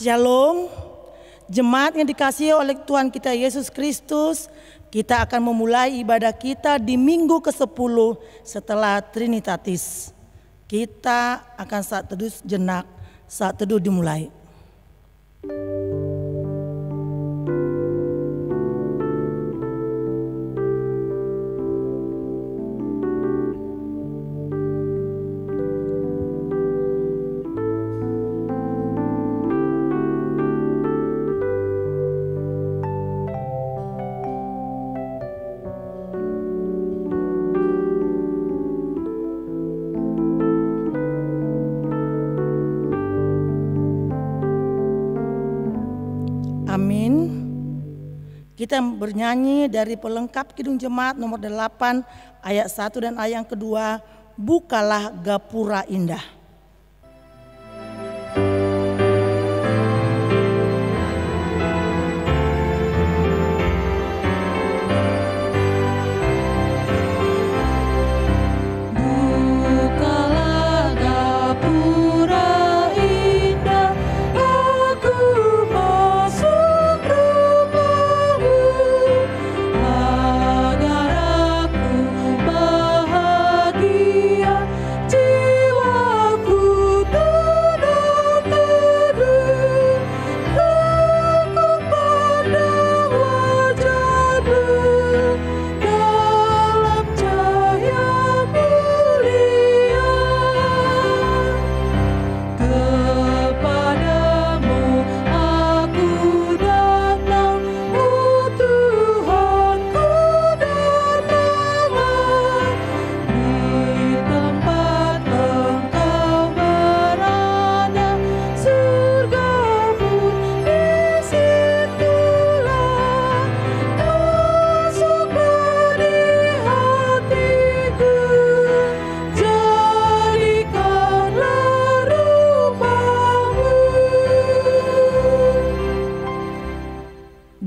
Shalom, jemaat yang dikasihi oleh Tuhan kita Yesus Kristus, kita akan memulai ibadah kita di minggu ke-10 setelah Trinitatis. Kita akan saat teduh jenak, saat teduh dimulai. Amin. Kita bernyanyi dari pelengkap Kidung Jemaat nomor 8 ayat 1 dan ayat yang kedua, bukalah gapura indah.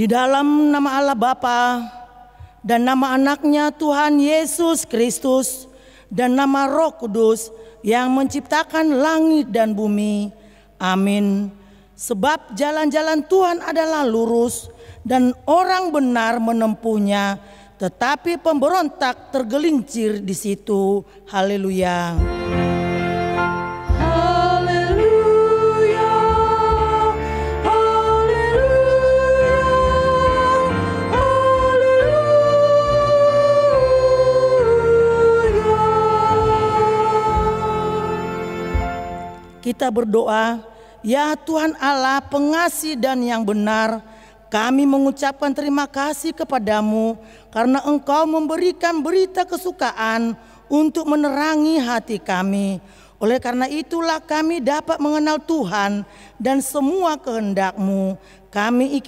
Di dalam nama Allah Bapa dan nama anaknya Tuhan Yesus Kristus dan nama Roh Kudus yang menciptakan langit dan bumi. Amin. Sebab jalan-jalan Tuhan adalah lurus dan orang benar menempuhnya, tetapi pemberontak tergelincir di situ. Haleluya. Kita berdoa, ya Tuhan Allah pengasih dan yang benar, kami mengucapkan terima kasih kepadamu karena Engkau memberikan berita kesukaan untuk menerangi hati kami. Oleh karena itulah kami dapat mengenal Tuhan dan semua kehendak-Mu. Kami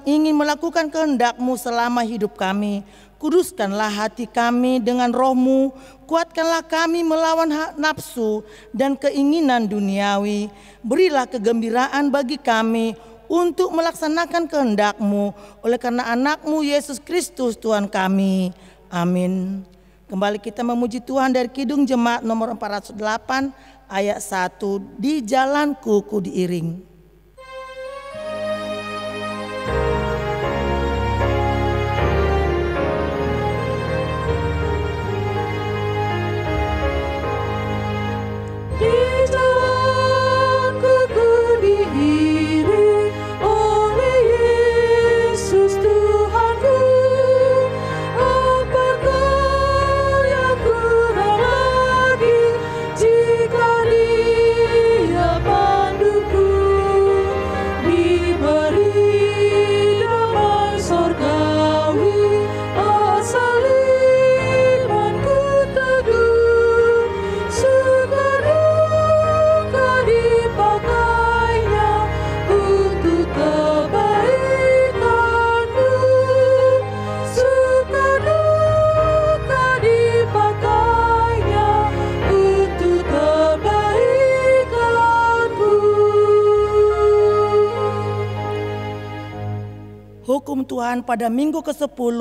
ingin melakukan kehendak-Mu selama hidup kami. Kuduskanlah hati kami dengan Roh-Mu, kuatkanlah kami melawan nafsu dan keinginan duniawi. Berilah kegembiraan bagi kami untuk melaksanakan kehendak-Mu oleh karena anak-Mu Yesus Kristus Tuhan kami. Amin. Kembali kita memuji Tuhan dari Kidung Jemaat nomor 408 ayat 1, di jalanku ku diiring. Di jalanku ku diiring oleh hukum Tuhan pada minggu ke-10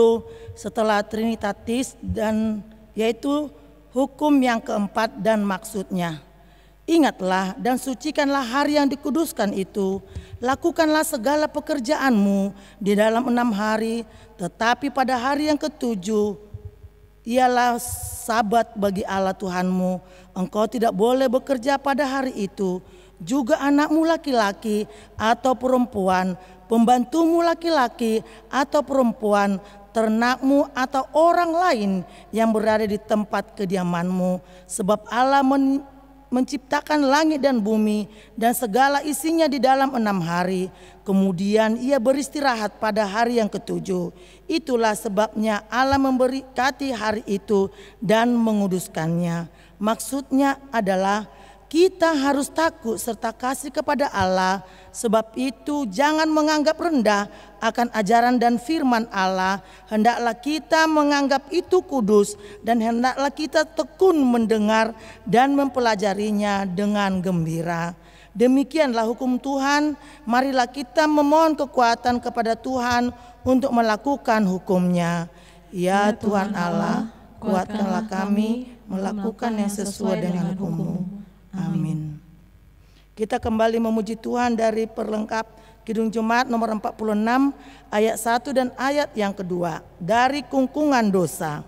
setelah Trinitatis, dan yaitu hukum yang keempat dan maksudnya. Ingatlah dan sucikanlah hari yang dikuduskan itu. Lakukanlah segala pekerjaanmu di dalam 6 hari, tetapi pada hari yang ke-7 ialah Sabat bagi Allah Tuhanmu. Engkau tidak boleh bekerja pada hari itu. Juga anakmu laki-laki atau perempuan, pembantumu laki-laki atau perempuan, ternakmu atau orang lain yang berada di tempat kediamanmu. Sebab Allah menciptakan langit dan bumi dan segala isinya di dalam 6 hari. Kemudian ia beristirahat pada hari yang ke-7. Itulah sebabnya Allah memberkati hari itu dan menguduskannya. Maksudnya adalah kita harus takut serta kasih kepada Allah. Sebab itu jangan menganggap rendah akan ajaran dan firman Allah. Hendaklah kita menganggap itu kudus, dan hendaklah kita tekun mendengar dan mempelajarinya dengan gembira. Demikianlah hukum Tuhan. Marilah kita memohon kekuatan kepada Tuhan untuk melakukan hukumnya. Ya Tuhan Allah, kuatkanlah kami melakukan yang sesuai dengan hukum-Mu. Amin. Kita kembali memuji Tuhan dari perlengkap Kidung Jemaat nomor 46 ayat 1 dan ayat yang kedua. Dari kungkungan dosa.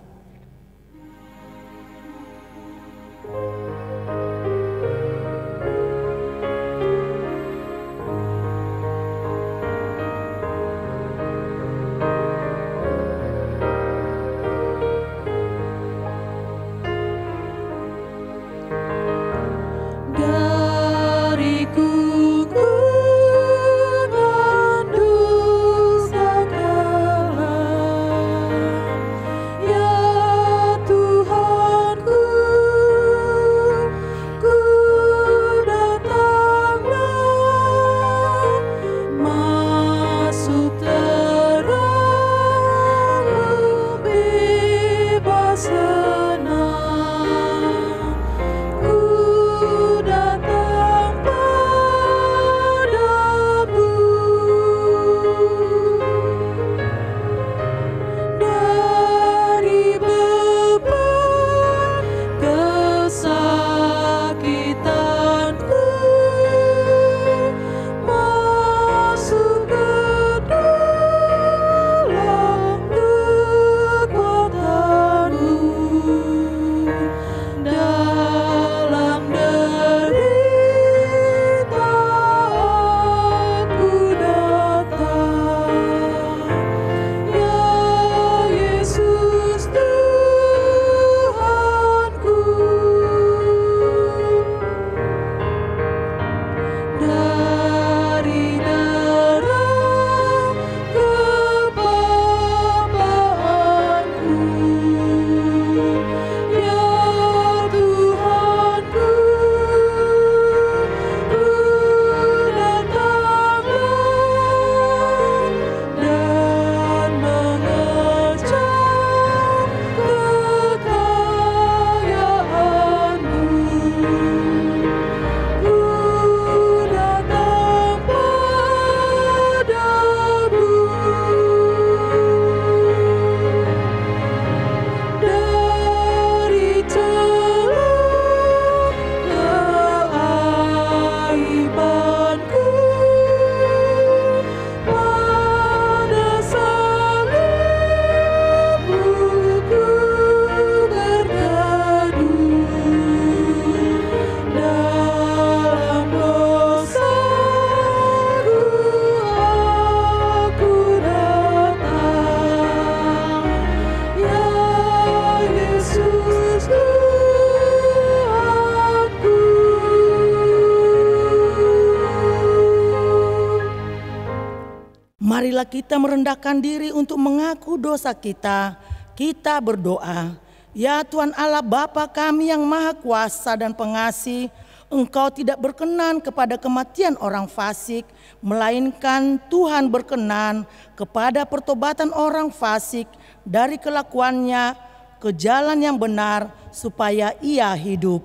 Marilah kita merendahkan diri untuk mengaku dosa kita. Kita berdoa. Ya Tuhan Allah Bapa kami yang Maha Kuasa dan Pengasih, Engkau tidak berkenan kepada kematian orang fasik, melainkan Tuhan berkenan kepada pertobatan orang fasik dari kelakuannya ke jalan yang benar supaya ia hidup.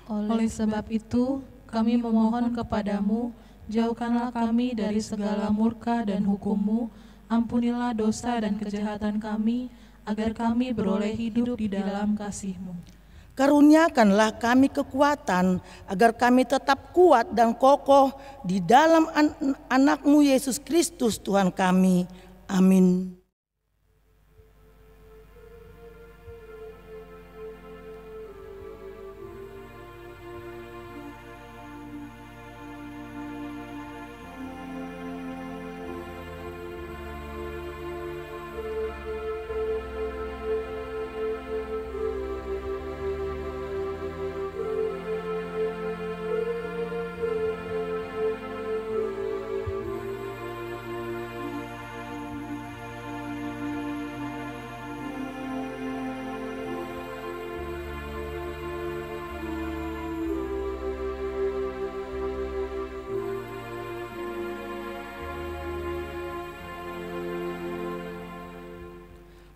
Oleh sebab itu kami memohon kepadamu, jauhkanlah kami dari segala murka dan hukum-Mu, Ampunilah dosa dan kejahatan kami, agar kami beroleh hidup di dalam kasih-Mu. Karuniakanlah kami kekuatan, agar kami tetap kuat dan kokoh di dalam anak-Mu Yesus Kristus Tuhan kami. Amin.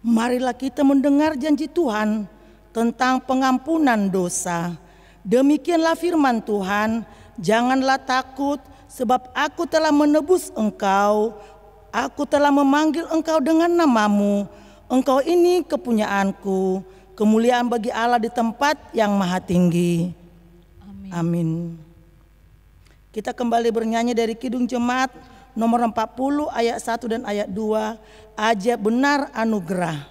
Marilah kita mendengar janji Tuhan tentang pengampunan dosa. Demikianlah firman Tuhan, janganlah takut, sebab aku telah menebus engkau. Aku telah memanggil engkau dengan namamu. Engkau ini kepunyaanku, kemuliaan bagi Allah di tempat yang maha tinggi. Amin. Kita kembali bernyanyi dari Kidung Jemaat nomor 40 ayat 1 dan ayat 2, Ajaib benar anugerah.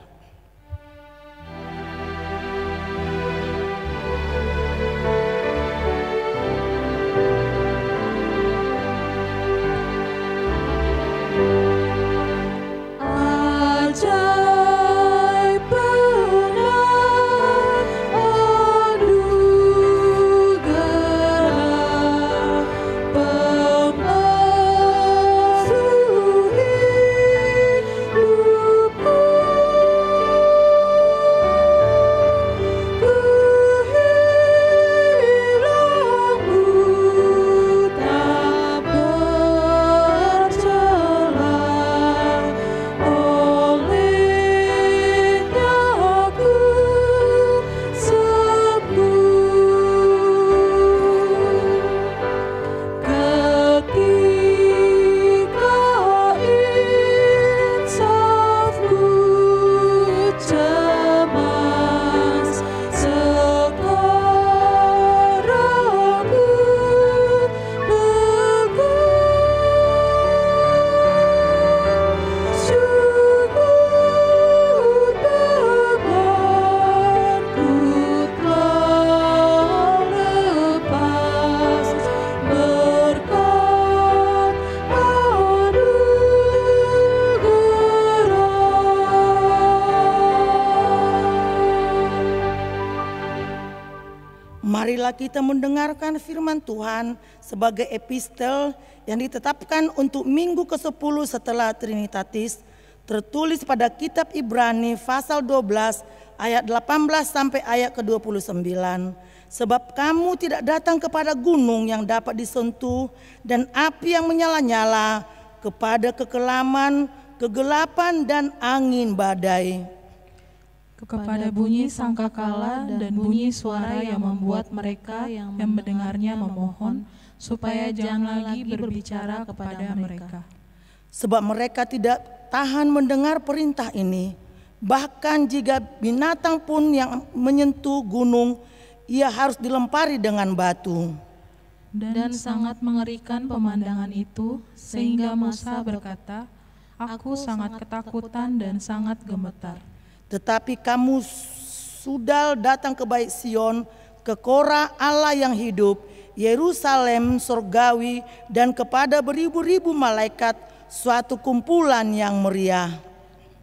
Marilah kita mendengarkan firman Tuhan sebagai epistel yang ditetapkan untuk minggu ke-10 setelah Trinitatis, tertulis pada kitab Ibrani pasal 12 ayat 18 sampai ayat ke-29. Sebab kamu tidak datang kepada gunung yang dapat disentuh dan api yang menyala-nyala, kepada kekelaman, kegelapan dan angin badai, kepada bunyi sangkakala dan bunyi suara yang membuat mereka yang mendengarnya memohon supaya jangan lagi berbicara kepada mereka. Sebab mereka tidak tahan mendengar perintah ini. Bahkan jika binatang pun yang menyentuh gunung, ia harus dilempari dengan batu. Dan sangat mengerikan pemandangan itu, sehingga Musa berkata, "Aku sangat ketakutan dan sangat gemetar." Tetapi kamu sudah datang ke Bait Sion, ke Kora Allah yang hidup, Yerusalem surgawi, dan kepada beribu-ribu malaikat, suatu kumpulan yang meriah.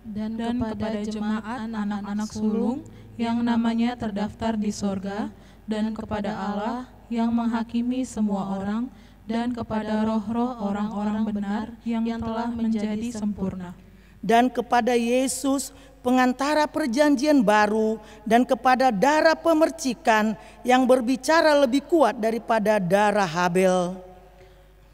Dan kepada jemaat anak-anak sulung yang namanya terdaftar di sorga, dan kepada Allah yang menghakimi semua orang, dan kepada roh-roh orang-orang benar yang telah menjadi sempurna. Dan kepada Yesus pengantara perjanjian baru, dan kepada darah pemercikan yang berbicara lebih kuat daripada darah Habel.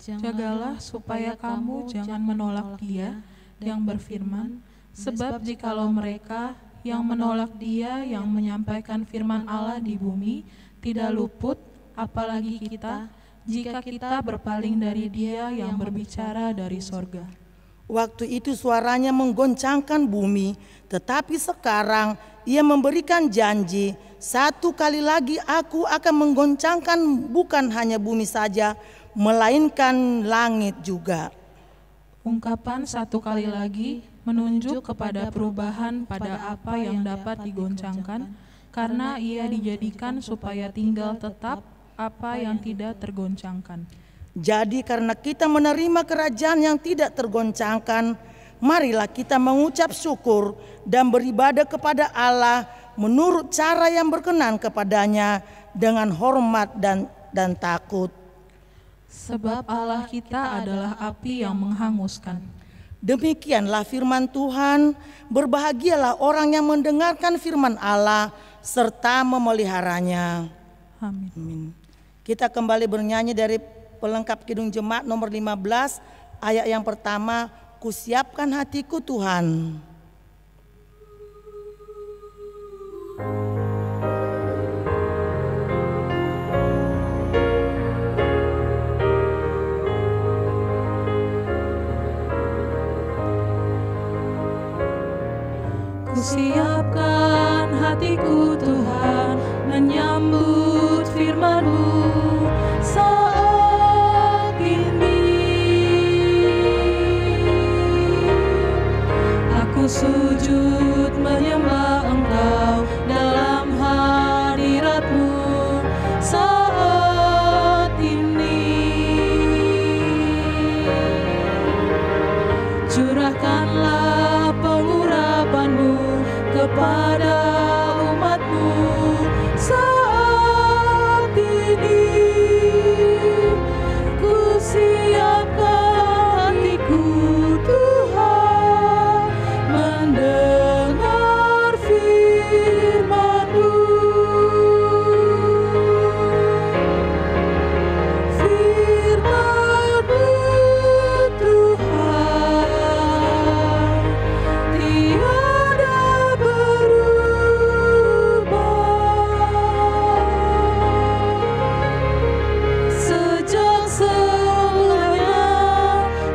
Jagalah supaya kamu jangan menolak Dia yang berfirman, sebab jikalau mereka yang menolak Dia yang menyampaikan firman Allah di bumi tidak luput, apalagi kita, jika kita berpaling dari Dia yang berbicara dari sorga. Waktu itu suaranya menggoncangkan bumi, tetapi sekarang ia memberikan janji, satu kali lagi aku akan menggoncangkan bukan hanya bumi saja, melainkan langit juga. Ungkapan satu kali lagi menunjuk kepada perubahan pada apa yang dapat digoncangkan, karena ia dijadikan supaya tinggal tetap apa yang tidak tergoncangkan. Jadi karena kita menerima kerajaan yang tidak tergoncangkan, marilah kita mengucap syukur dan beribadah kepada Allah menurut cara yang berkenan kepadanya dengan hormat dan takut. Sebab Allah kita adalah api yang menghanguskan. Demikianlah firman Tuhan, berbahagialah orang yang mendengarkan firman Allah serta memeliharanya. Amin. Kita kembali bernyanyi dari pelengkap Kidung Jemaat nomor 15, ayat yang pertama, kusiapkan hatiku Tuhan. Kusiapkan hatiku Tuhan, menyambut firman-Mu saat ini. Aku sujud menyembah Engkau dalam hadirat-Mu saat ini. Curahkanlah pengurapan-Mu kepada umat-Mu saat ini. Kusiapkan hatiku Tuhan, mendengar firman-Mu. Firman-Mu Tuhan, tiada sejak semulanya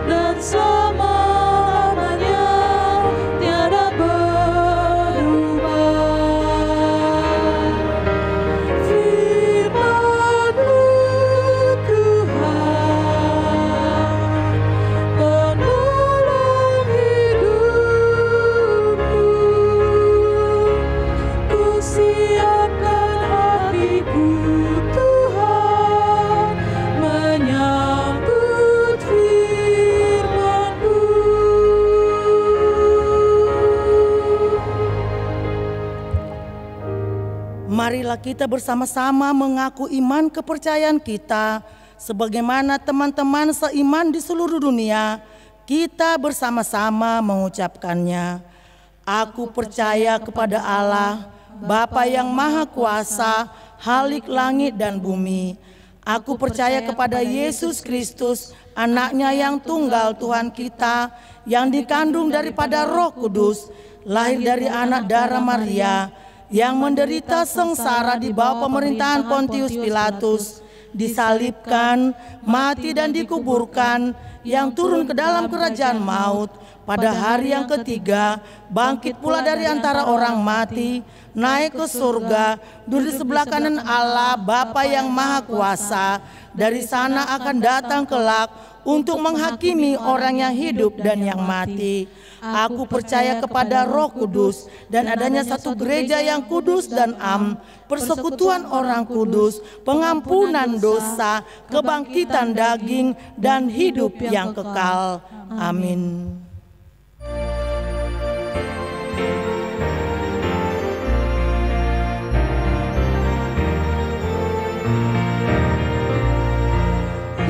dan selama-lamanya tiada berubah. Firman-Mu Tuhan, penolong hidupku. Kusiapkan hatiku Tuhan, menyambut firman-Mu. Marilah kita bersama-sama mengaku iman kepercayaan kita sebagaimana teman-teman seiman di seluruh dunia. Kita bersama-sama mengucapkannya. Aku percaya kepada Allah, Bapa yang Maha Kuasa, Khalik langit dan bumi. Aku percaya kepada Yesus Kristus, Anaknya yang tunggal Tuhan kita, yang dikandung daripada Roh Kudus, lahir dari anak darah Maria, yang menderita sengsara di bawah pemerintahan Pontius Pilatus, disalibkan, mati dan dikuburkan, yang turun ke dalam kerajaan maut, pada hari yang ketiga bangkit pula dari antara orang mati, naik ke surga, duduk di sebelah kanan Allah Bapa yang Maha Kuasa. Dari sana akan datang kelak untuk menghakimi orang yang hidup dan yang mati. Aku percaya kepada Roh Kudus dan adanya satu gereja yang kudus dan am, persekutuan orang kudus, pengampunan dosa, kebangkitan daging, dan hidup yang kekal. Amin.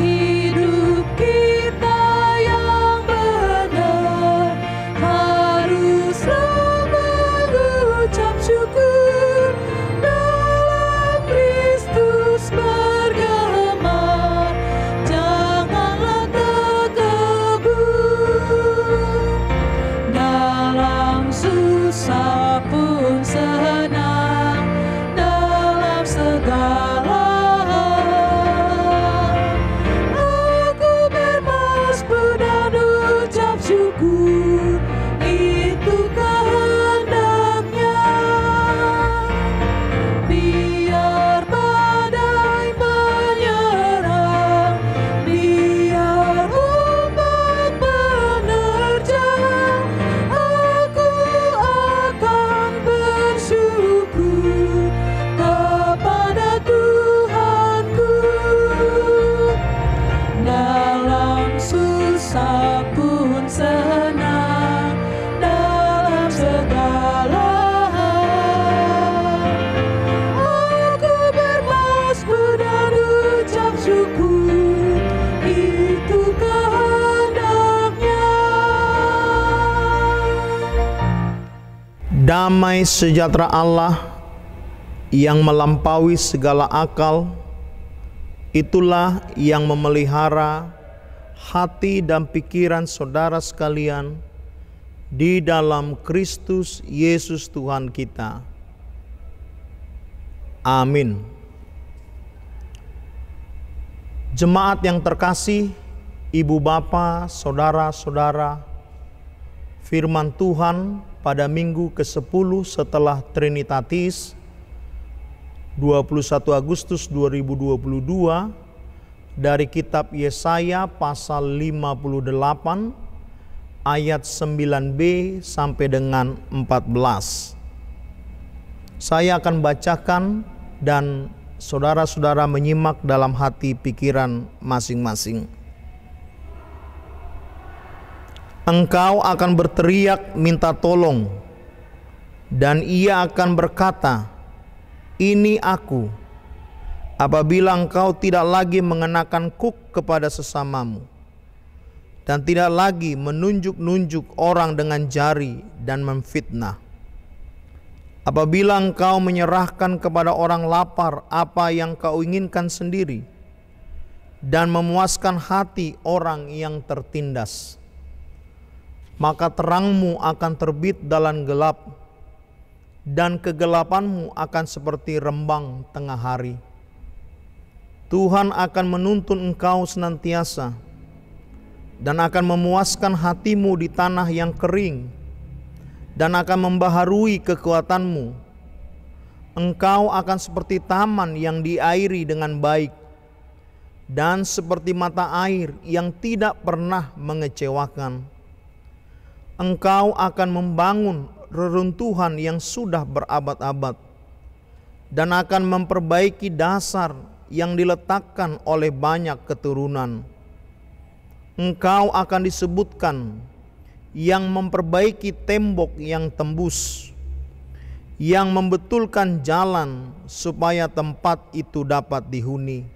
Hidup kita yang benar haruslah mengucap syukur, dalam Kristus bergemar, janganlah terkebun. Damai sejahtera Allah yang melampaui segala akal, itulah yang memelihara hati dan pikiran saudara sekalian di dalam Kristus Yesus Tuhan kita. Amin. Jemaat yang terkasih, ibu bapa, saudara-saudara, firman Tuhan pada minggu ke-10 setelah Trinitatis 21 Agustus 2022 dari kitab Yesaya pasal 58 ayat 9b sampai dengan 14. Saya akan bacakan dan saudara-saudara menyimak dalam hati pikiran masing-masing. Engkau akan berteriak minta tolong, dan ia akan berkata, "Ini aku," apabila engkau tidak lagi mengenakan kuk kepada sesamamu, dan tidak lagi menunjuk-nunjuk orang dengan jari dan memfitnah. Apabila engkau menyerahkan kepada orang lapar apa yang kau inginkan sendiri, dan memuaskan hati orang yang tertindas, maka terangmu akan terbit dalam gelap, dan kegelapanmu akan seperti rembang tengah hari. Tuhan akan menuntun engkau senantiasa, dan akan memuaskan hatimu di tanah yang kering, dan akan membaharui kekuatanmu. Engkau akan seperti taman yang diairi dengan baik, dan seperti mata air yang tidak pernah mengecewakan. Engkau akan membangun reruntuhan yang sudah berabad-abad, dan akan memperbaiki dasar yang diletakkan oleh banyak keturunan. Engkau akan disebutkan yang memperbaiki tembok yang tembus, yang membetulkan jalan supaya tempat itu dapat dihuni.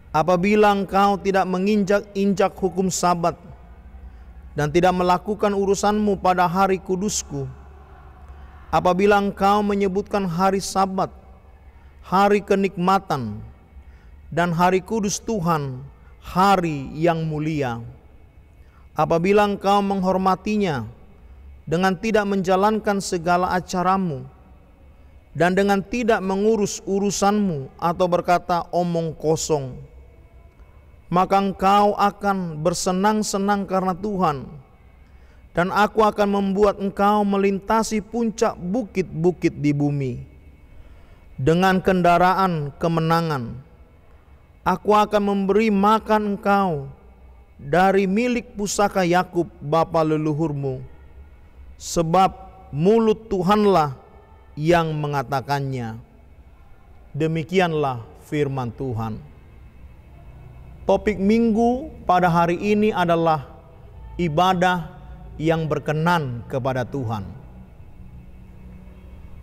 Apabila engkau tidak menginjak-injak hukum Sabat, dan tidak melakukan urusanmu pada hari kudusku, apabila engkau menyebutkan hari Sabat, hari kenikmatan, dan hari kudus Tuhan, hari yang mulia, apabila engkau menghormatinya dengan tidak menjalankan segala acaramu, dan dengan tidak mengurus urusanmu atau berkata omong kosong, maka engkau akan bersenang-senang karena Tuhan, dan aku akan membuat engkau melintasi puncak bukit-bukit di bumi dengan kendaraan kemenangan. Aku akan memberi makan engkau dari milik pusaka Yakub bapa leluhurmu, sebab mulut Tuhanlah yang mengatakannya. Demikianlah firman Tuhan. Topik minggu pada hari ini adalah ibadah yang berkenan kepada Tuhan.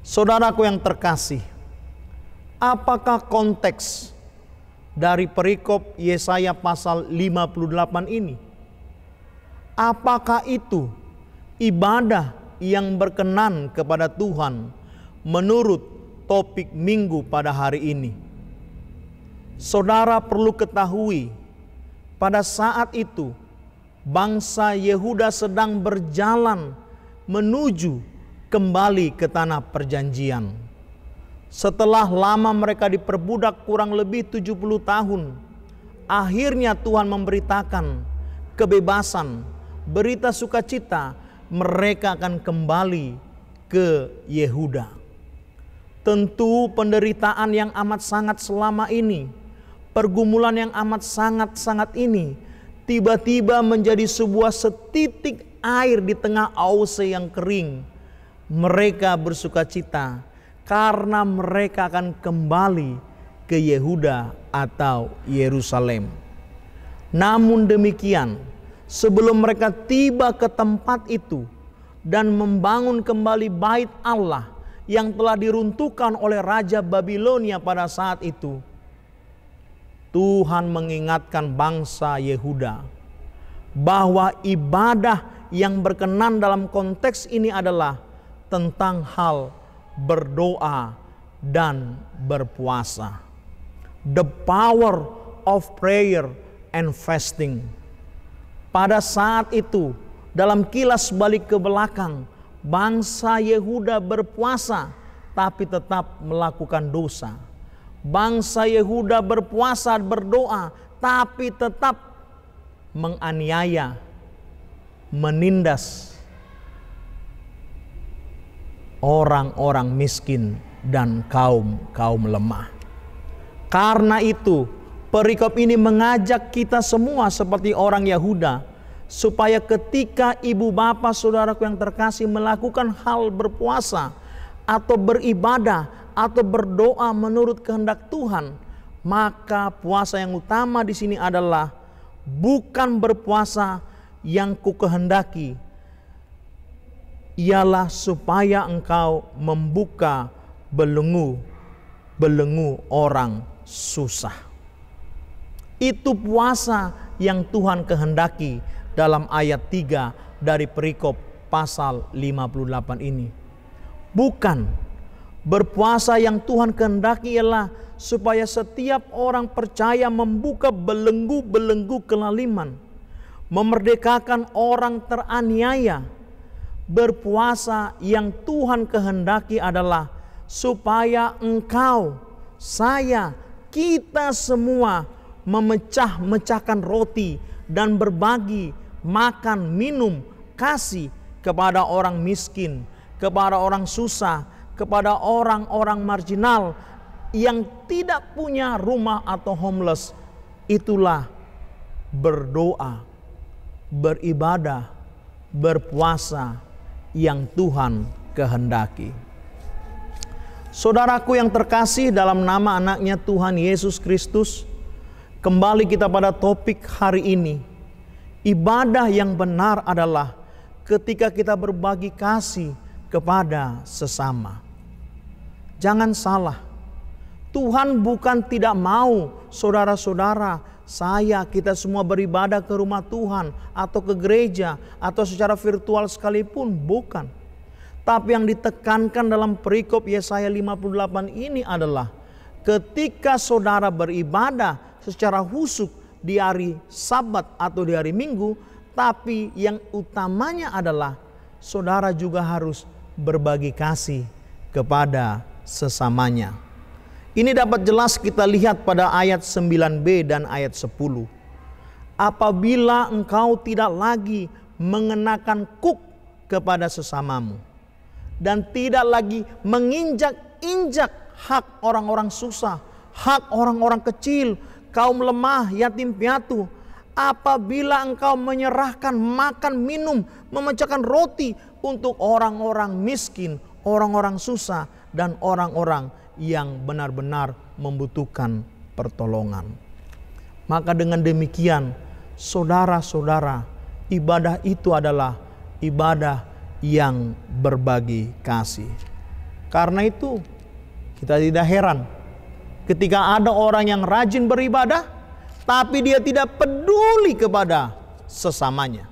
Saudaraku yang terkasih, apakah konteks dari perikop Yesaya pasal 58 ini? Apakah itu ibadah yang berkenan kepada Tuhan menurut topik minggu pada hari ini? Saudara perlu ketahui, pada saat itu bangsa Yehuda sedang berjalan menuju kembali ke tanah perjanjian. Setelah lama mereka diperbudak kurang lebih 70 tahun, akhirnya Tuhan memberitakan kebebasan, berita sukacita, mereka akan kembali ke Yehuda. Tentu penderitaan yang amat sangat selama ini, pergumulan yang amat sangat-sangat ini, tiba-tiba menjadi sebuah setitik air di tengah ause yang kering. Mereka bersukacita karena mereka akan kembali ke Yehuda atau Yerusalem. Namun demikian, sebelum mereka tiba ke tempat itu dan membangun kembali bait Allah yang telah diruntuhkan oleh Raja Babilonia pada saat itu, Tuhan mengingatkan bangsa Yehuda bahwa ibadah yang berkenan dalam konteks ini adalah tentang hal berdoa dan berpuasa. The power of prayer and fasting. Pada saat itu, dalam kilas balik ke belakang, bangsa Yehuda berpuasa tapi tetap melakukan dosa. Bangsa Yehuda berpuasa, berdoa, tapi tetap menganiaya, menindas orang-orang miskin dan kaum lemah. Karena itu, perikop ini mengajak kita semua seperti orang Yehuda, supaya ketika ibu bapa saudaraku yang terkasih melakukan hal berpuasa atau beribadah atau berdoa menurut kehendak Tuhan, maka puasa yang utama di sini adalah bukan berpuasa yang kukehendaki, ialah supaya engkau membuka belenggu orang susah. Itu puasa yang Tuhan kehendaki dalam ayat 3 dari perikop pasal 58 ini. Bukan berpuasa yang Tuhan kehendaki ialah supaya setiap orang percaya membuka belenggu-belenggu kelaliman, memerdekakan orang teraniaya. Berpuasa yang Tuhan kehendaki adalah supaya engkau, saya, kita semua memecah-mecahkan roti dan berbagi makan, minum, kasih kepada orang miskin, kepada orang susah, kepada orang-orang marginal yang tidak punya rumah atau homeless. Itulah berdoa, beribadah, berpuasa yang Tuhan kehendaki. Saudaraku yang terkasih, dalam nama anaknya Tuhan Yesus Kristus, kembali kita pada topik hari ini. Ibadah yang benar adalah ketika kita berbagi kasih kepada sesama. Jangan salah, Tuhan bukan tidak mau saudara-saudara, kita semua beribadah ke rumah Tuhan atau ke gereja atau secara virtual sekalipun, bukan. Tapi yang ditekankan dalam perikop Yesaya 58 ini adalah ketika saudara beribadah secara khusyuk di hari Sabat atau di hari Minggu, tapi yang utamanya adalah saudara juga harus berbagi kasih kepada sesamanya. Ini dapat jelas kita lihat pada ayat 9b dan ayat 10. Apabila engkau tidak lagi mengenakan kuk kepada sesamamu dan tidak lagi menginjak-injak hak orang-orang susah, hak orang-orang kecil, kaum lemah, yatim piatu. Apabila engkau menyerahkan makan, minum, memecahkan roti untuk orang-orang miskin, orang-orang susah, dan orang-orang yang benar-benar membutuhkan pertolongan. Maka dengan demikian, saudara-saudara, ibadah itu adalah ibadah yang berbagi kasih. Karena itu, kita tidak heran ketika ada orang yang rajin beribadah, tapi dia tidak peduli kepada sesamanya.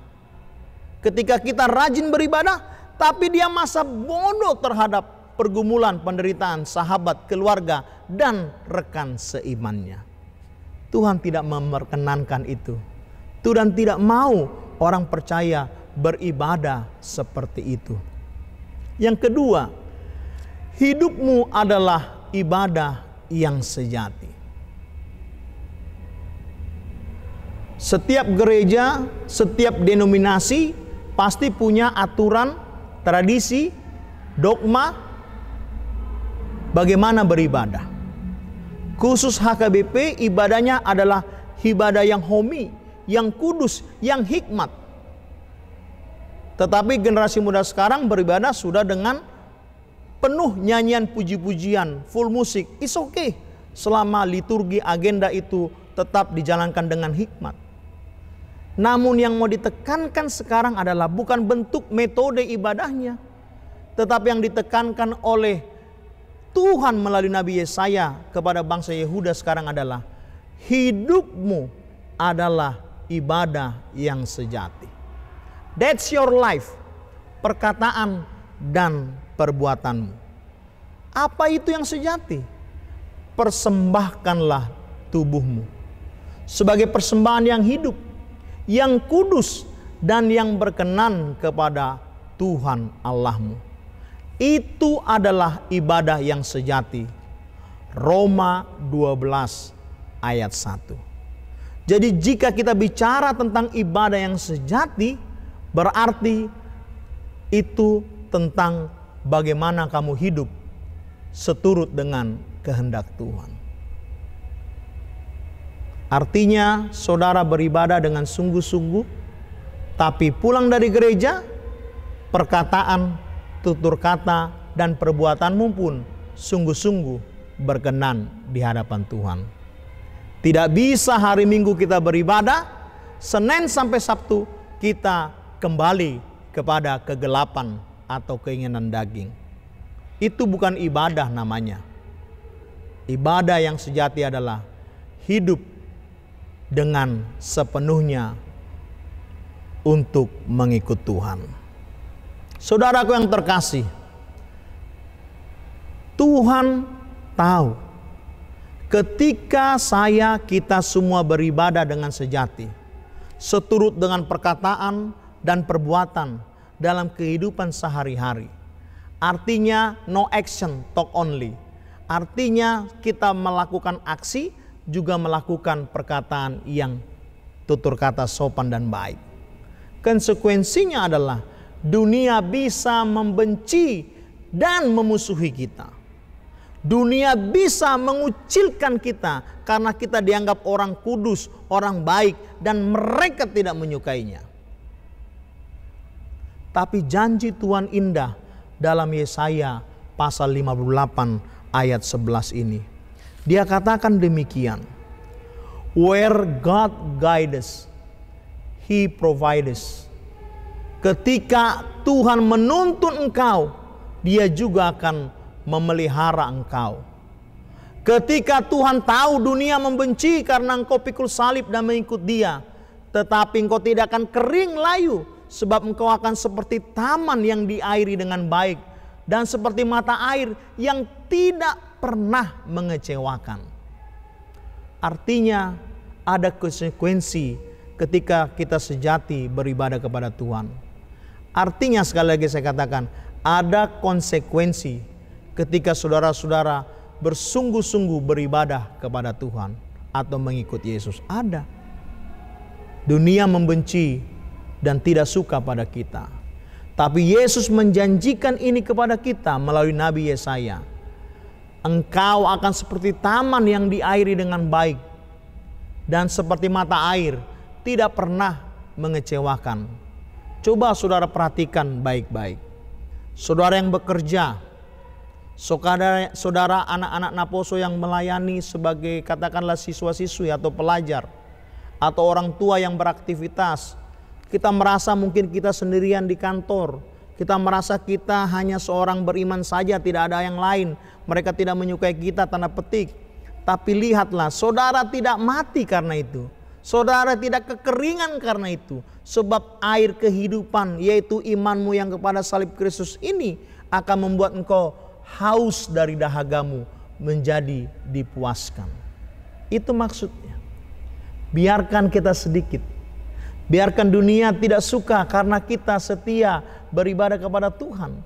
Ketika kita rajin beribadah, tapi dia masa bodoh terhadap pergumulan, penderitaan, sahabat, keluarga, dan rekan seimannya. Tuhan tidak memperkenankan itu. Tuhan tidak mau orang percaya beribadah seperti itu. Yang kedua, hidupmu adalah ibadah yang sejati. Setiap gereja, setiap denominasi pasti punya aturan, tradisi, dogma bagaimana beribadah. Khusus HKBP ibadahnya adalah ibadah yang homi, yang kudus, yang hikmat. Tetapi generasi muda sekarang beribadah sudah dengan penuh nyanyian puji-pujian, full musik. It's okay, selama liturgi agenda itu tetap dijalankan dengan hikmat. Namun yang mau ditekankan sekarang adalah bukan bentuk metode ibadahnya, tetapi yang ditekankan oleh Tuhan melalui Nabi Yesaya kepada bangsa Yehuda sekarang adalah hidupmu adalah ibadah yang sejati. That's your life. Perkataan dan perbuatanmu. Apa itu yang sejati? Persembahkanlah tubuhmu sebagai persembahan yang hidup, yang kudus, dan yang berkenan kepada Tuhan Allahmu. Itu adalah ibadah yang sejati. Roma 12 ayat 1. Jadi jika kita bicara tentang ibadah yang sejati, berarti itu tentang bagaimana kamu hidup seturut dengan kehendak Tuhan. Artinya saudara beribadah dengan sungguh-sungguh, tapi pulang dari gereja, perkataan, tutur kata, dan perbuatanmu pun sungguh-sungguh berkenan di hadapan Tuhan. Tidak bisa hari Minggu kita beribadah, Senin sampai Sabtu kita kembali kepada kegelapan atau keinginan daging. Itu bukan ibadah namanya. Ibadah yang sejati adalah hidup dengan sepenuhnya untuk mengikut Tuhan. Saudaraku yang terkasih, Tuhan tahu ketika kita semua beribadah dengan sejati, seturut dengan perkataan dan perbuatan dalam kehidupan sehari-hari. Artinya no action, talk only. Artinya kita melakukan aksi, juga melakukan perkataan yang tutur kata sopan dan baik. Konsekuensinya adalah dunia bisa membenci dan memusuhi kita. Dunia bisa mengucilkan kita karena kita dianggap orang kudus, orang baik, dan mereka tidak menyukainya. Tapi janji Tuhan indah dalam Yesaya pasal 58 ayat 11 ini. Dia katakan demikian, where God guides, He provides. Ketika Tuhan menuntun engkau, Dia juga akan memelihara engkau. Ketika Tuhan tahu dunia membenci karena engkau pikul salib dan mengikut Dia, tetapi engkau tidak akan kering layu, sebab engkau akan seperti taman yang diairi dengan baik, dan seperti mata air yang tidak pernah mengecewakan. Artinya ada konsekuensi ketika kita sejati beribadah kepada Tuhan. Artinya sekali lagi saya katakan, ada konsekuensi ketika saudara-saudara bersungguh-sungguh beribadah kepada Tuhan atau mengikut Yesus. Ada. Dunia membenci dan tidak suka pada kita. Tapi Yesus menjanjikan ini kepada kita melalui Nabi Yesaya. Engkau akan seperti taman yang diairi dengan baik, dan seperti mata air tidak pernah mengecewakan. Coba saudara perhatikan baik-baik. Saudara yang bekerja, saudara anak-anak Naposo yang melayani sebagai katakanlah siswa-siswi atau pelajar, atau orang tua yang beraktivitas. Kita merasa mungkin kita sendirian di kantor. Kita merasa kita hanya seorang beriman saja, tidak ada yang lain. Mereka tidak menyukai kita, tanda petik. Tapi lihatlah, saudara tidak mati karena itu. Saudara tidak kekeringan karena itu. Sebab air kehidupan, yaitu imanmu yang kepada salib Kristus ini, akan membuat engkau haus dari dahagamu menjadi dipuaskan. Itu maksudnya. Biarkan kita sedikit. Biarkan dunia tidak suka karena kita setia beribadah kepada Tuhan.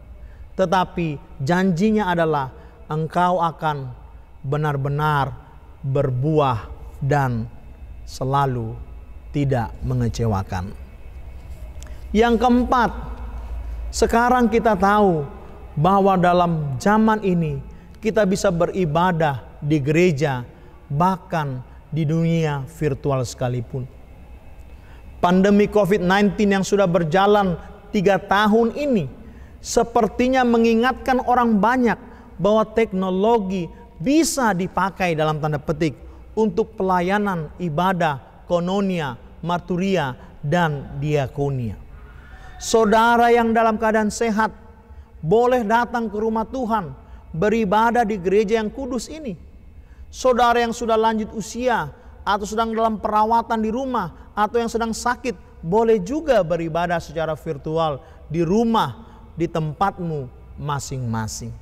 Tetapi janjinya adalah engkau akan benar-benar berbuah dan selalu tidak mengecewakan. Yang keempat, sekarang kita tahu bahwa dalam zaman ini kita bisa beribadah di gereja, bahkan di dunia virtual sekalipun. Pandemi COVID-19 yang sudah berjalan 3 tahun ini sepertinya mengingatkan orang banyak bahwa teknologi bisa dipakai dalam tanda petik untuk pelayanan ibadah, koinonia, marturia, dan diakonia. Saudara yang dalam keadaan sehat boleh datang ke rumah Tuhan, beribadah di gereja yang kudus ini. Saudara yang sudah lanjut usia atau sedang dalam perawatan di rumah atau yang sedang sakit boleh juga beribadah secara virtual di rumah di tempatmu masing-masing.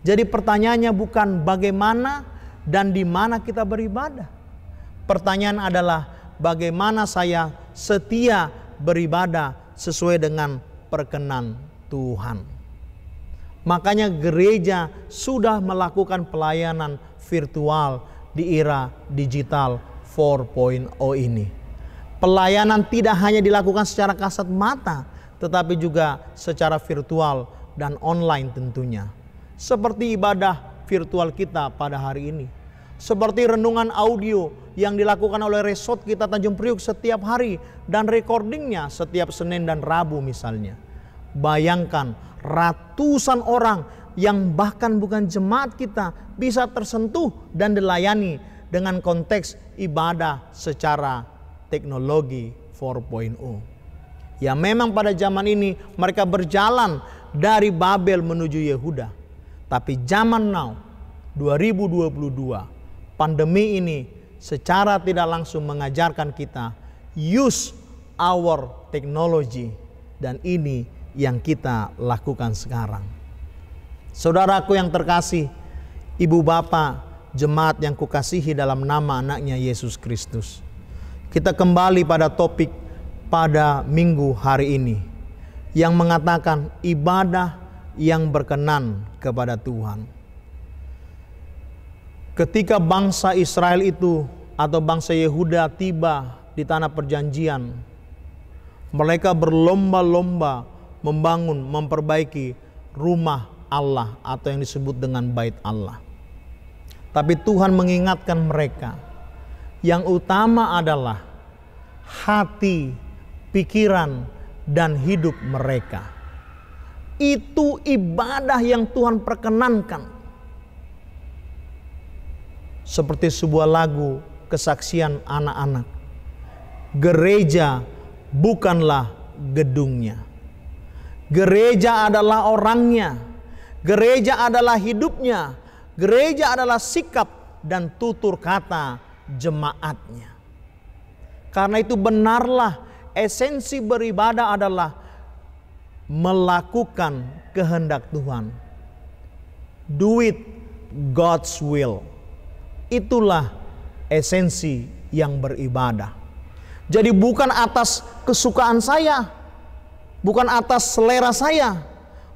Jadi pertanyaannya bukan bagaimana dan di mana kita beribadah. Pertanyaan adalah bagaimana saya setia beribadah sesuai dengan perkenan Tuhan. Makanya gereja sudah melakukan pelayanan virtual di era digital 4.0 ini. Pelayanan tidak hanya dilakukan secara kasat mata, tetapi juga secara virtual dan online tentunya. Seperti ibadah virtual kita pada hari ini. Seperti renungan audio yang dilakukan oleh resort kita Tanjung Priuk setiap hari dan recordingnya setiap Senin dan Rabu misalnya. Bayangkan ratusan orang yang bahkan bukan jemaat kita bisa tersentuh dan dilayani dengan konteks ibadah secara teknologi 4.0. Ya memang pada zaman ini mereka berjalan dari Babel menuju Yehuda. Tapi zaman now 2022 pandemi ini secara tidak langsung mengajarkan kita use our technology, dan ini yang kita lakukan sekarang. Saudaraku yang terkasih, ibu bapak, jemaat yang kukasihi dalam nama anaknya Yesus Kristus. Kita kembali pada topik pada minggu hari ini yang mengatakan ibadah yang berkenan kepada Tuhan. Ketika bangsa Israel itu atau bangsa Yehuda tiba di tanah perjanjian, mereka berlomba-lomba membangun, memperbaiki rumah Allah atau yang disebut dengan bait Allah. Tapi Tuhan mengingatkan mereka, yang utama adalah hati, pikiran, dan hidup mereka. Itu ibadah yang Tuhan perkenankan. Seperti sebuah lagu kesaksian anak-anak. Gereja bukanlah gedungnya. Gereja adalah orangnya. Gereja adalah hidupnya. Gereja adalah sikap dan tutur kata jemaatnya. Karena itu benarlah esensi beribadah adalah melakukan kehendak Tuhan. Do it God's will. Itulah esensi yang beribadah. Jadi bukan atas kesukaan saya, bukan atas selera saya,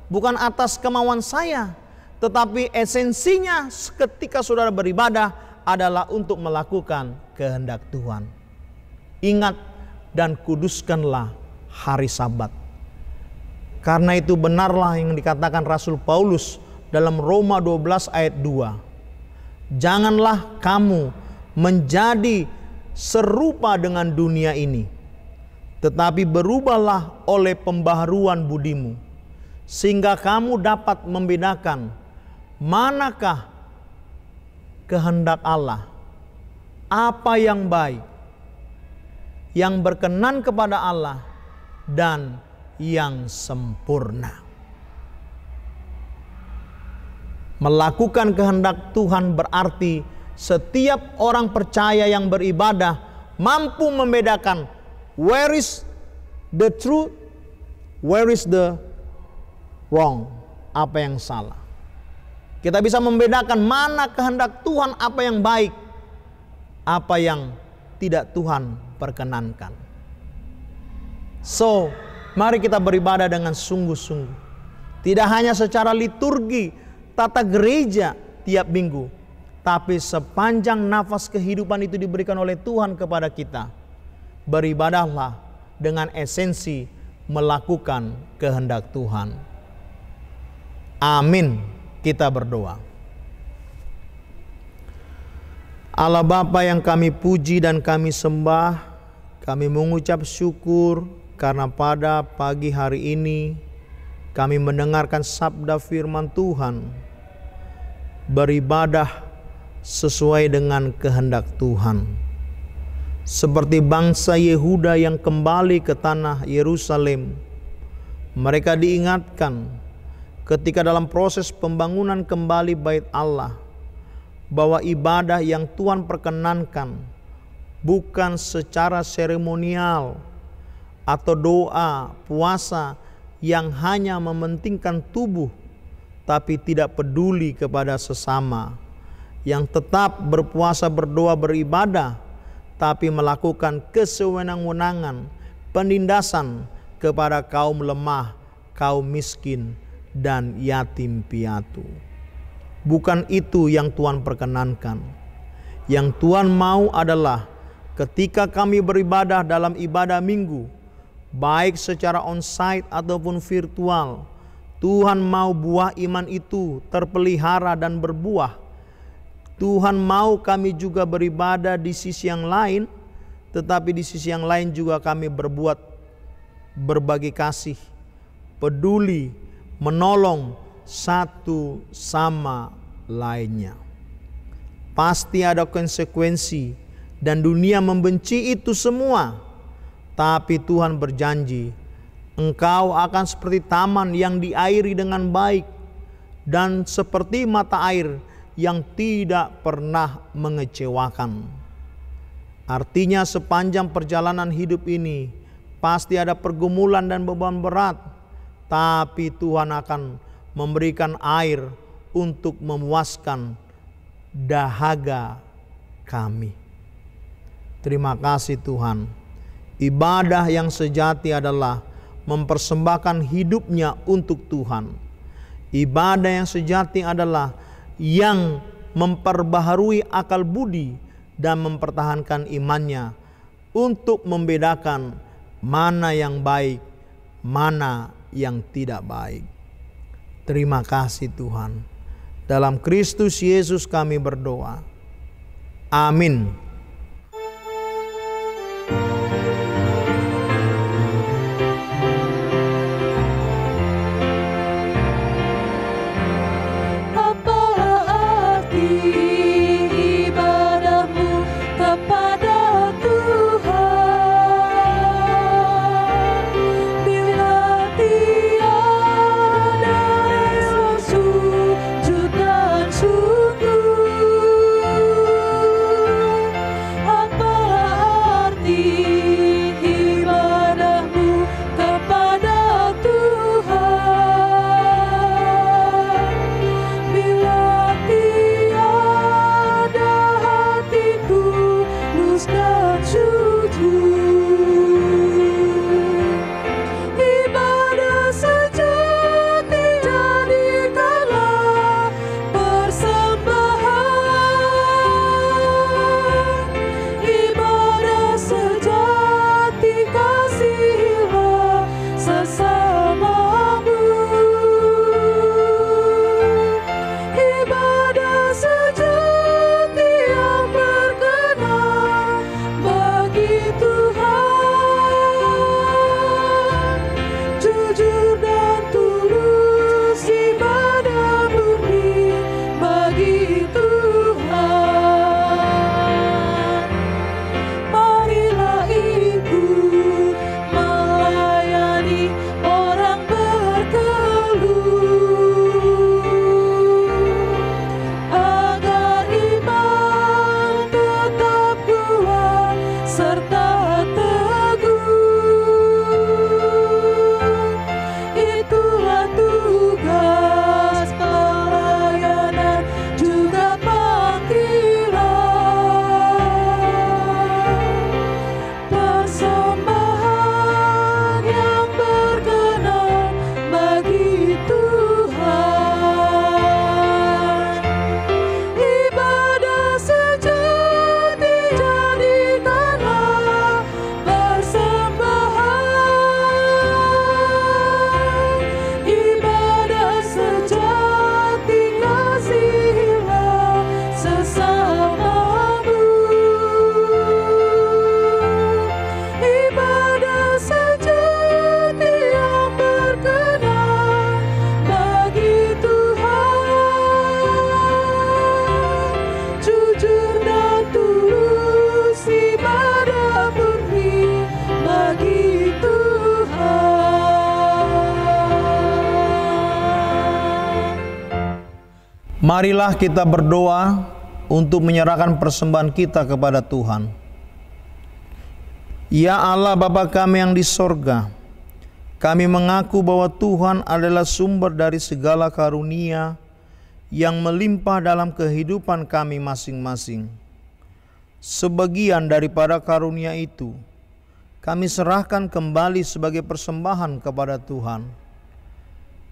bukan atas kemauan saya, tetapi esensinya ketika saudara beribadah adalah untuk melakukan kehendak Tuhan. Ingat dan kuduskanlah hari Sabat. Karena itu benarlah yang dikatakan Rasul Paulus dalam Roma 12 ayat 2. Janganlah kamu menjadi serupa dengan dunia ini, tetapi berubahlah oleh pembaharuan budimu, sehingga kamu dapat membedakan manakah kehendak Allah, apa yang baik, yang berkenan kepada Allah, dan yang sempurna. Melakukan kehendak Tuhan berarti setiap orang percaya yang beribadah mampu membedakan where is the truth, where is the wrong, apa yang salah. Kita bisa membedakan mana kehendak Tuhan, apa yang baik, apa yang tidak Tuhan perkenankan. So, mari kita beribadah dengan sungguh-sungguh. Tidak hanya secara liturgi, tata gereja tiap minggu, tapi sepanjang nafas kehidupan itu diberikan oleh Tuhan kepada kita. Beribadahlah dengan esensi melakukan kehendak Tuhan. Amin. Kita berdoa. Allah Bapa yang kami puji dan kami sembah, kami mengucap syukur karena pada pagi hari ini kami mendengarkan sabda firman Tuhan. Beribadah sesuai dengan kehendak Tuhan. Seperti bangsa Yehuda yang kembali ke tanah Yerusalem, mereka diingatkan ketika dalam proses pembangunan kembali bait Allah, bahwa ibadah yang Tuhan perkenankan bukan secara seremonial atau doa, puasa yang hanya mementingkan tubuh tapi tidak peduli kepada sesama, yang tetap berpuasa, berdoa, beribadah, tapi melakukan kesewenang-wenangan, penindasan kepada kaum lemah, kaum miskin, dan yatim piatu. Bukan itu yang Tuhan perkenankan. Yang Tuhan mau adalah ketika kami beribadah dalam ibadah minggu, baik secara onsite ataupun virtual, Tuhan mau buah iman itu terpelihara dan berbuah. Tuhan mau kami juga beribadah di sisi yang lain, tetapi di sisi yang lain juga kami berbuat berbagi kasih, peduli, menolong satu sama lainnya. Pasti ada konsekuensi dan dunia membenci itu semua. Tapi Tuhan berjanji, engkau akan seperti taman yang diairi dengan baik dan seperti mata air yang tidak pernah mengecewakan. Artinya sepanjang perjalanan hidup ini pasti ada pergumulan dan beban berat, tapi Tuhan akan memberikan air untuk memuaskan dahaga kami. Terima kasih Tuhan. Ibadah yang sejati adalah mempersembahkan hidupnya untuk Tuhan. Ibadah yang sejati adalah yang memperbaharui akal budi dan mempertahankan imannya untuk membedakan mana yang baik, mana yang tidak baik. Terima kasih Tuhan. Dalam Kristus Yesus kami berdoa. Amin. Marilah kita berdoa untuk menyerahkan persembahan kita kepada Tuhan. Ya Allah Bapa kami yang di sorga, Kami mengaku bahwa Tuhan adalah sumber dari segala karunia yang melimpah dalam kehidupan kami masing-masing. Sebagian daripada karunia itu kami serahkan kembali sebagai persembahan kepada Tuhan.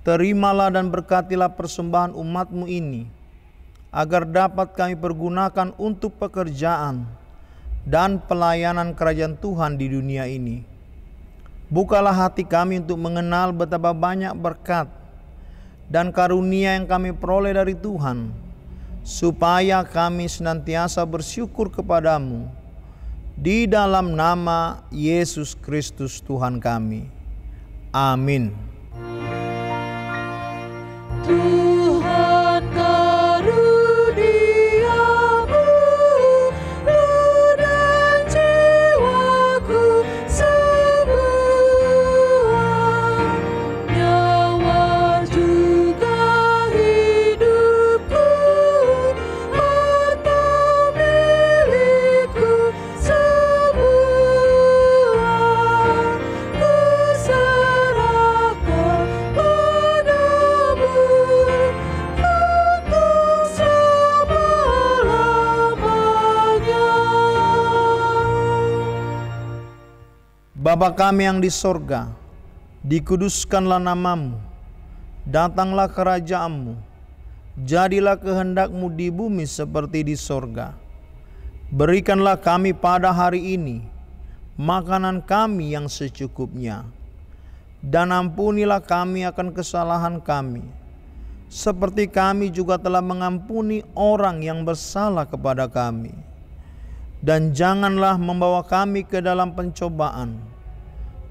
Terimalah dan berkatilah persembahan umat-Mu ini, agar dapat kami pergunakan untuk pekerjaan dan pelayanan kerajaan Tuhan di dunia ini. Bukalah hati kami untuk mengenal betapa banyak berkat dan karunia yang kami peroleh dari Tuhan, supaya kami senantiasa bersyukur kepadamu. Di dalam nama Yesus Kristus Tuhan kami. Amin. Tuhan karuniamu, roh dan jiwaku semua, nyawa juga hidupku, harta milikku semua, kuserahkan padamu untuk selama-lamanya. Bapa kami yang di sorga, dikuduskanlah namamu, datanglah kerajaanmu, jadilah kehendak-Mu di bumi seperti di sorga. Berikanlah kami pada hari ini makanan kami yang secukupnya, dan ampunilah kami akan kesalahan kami, seperti kami juga telah mengampuni orang yang bersalah kepada kami. Dan janganlah membawa kami ke dalam pencobaan,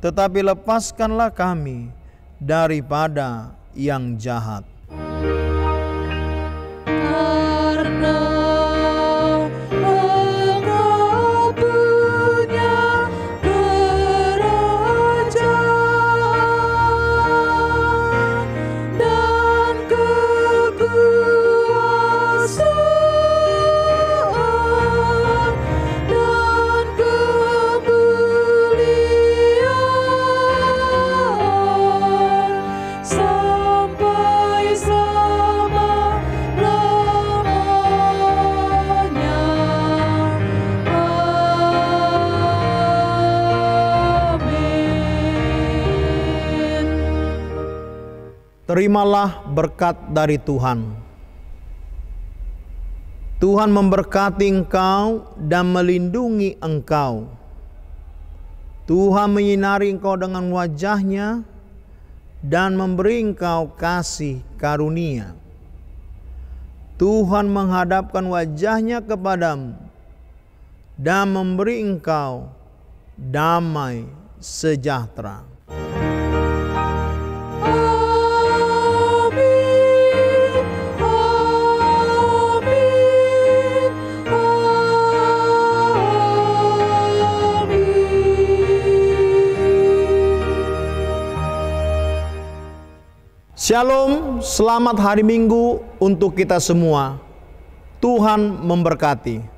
tetapi lepaskanlah kami daripada yang jahat. Karena Engkau punya kerajaan dan kekuasaan dan kemuliaan sampai selama-lamanya. Amin. Terimalah berkat dari Tuhan. Tuhan memberkati engkau dan melindungi engkau. Tuhan menyinari engkau dengan wajah-Nya dan memberi engkau kasih karunia. Tuhan menghadapkan wajah-Nya kepadamu dan memberi engkau damai sejahtera. Shalom, selamat hari Minggu untuk kita semua. Tuhan memberkati.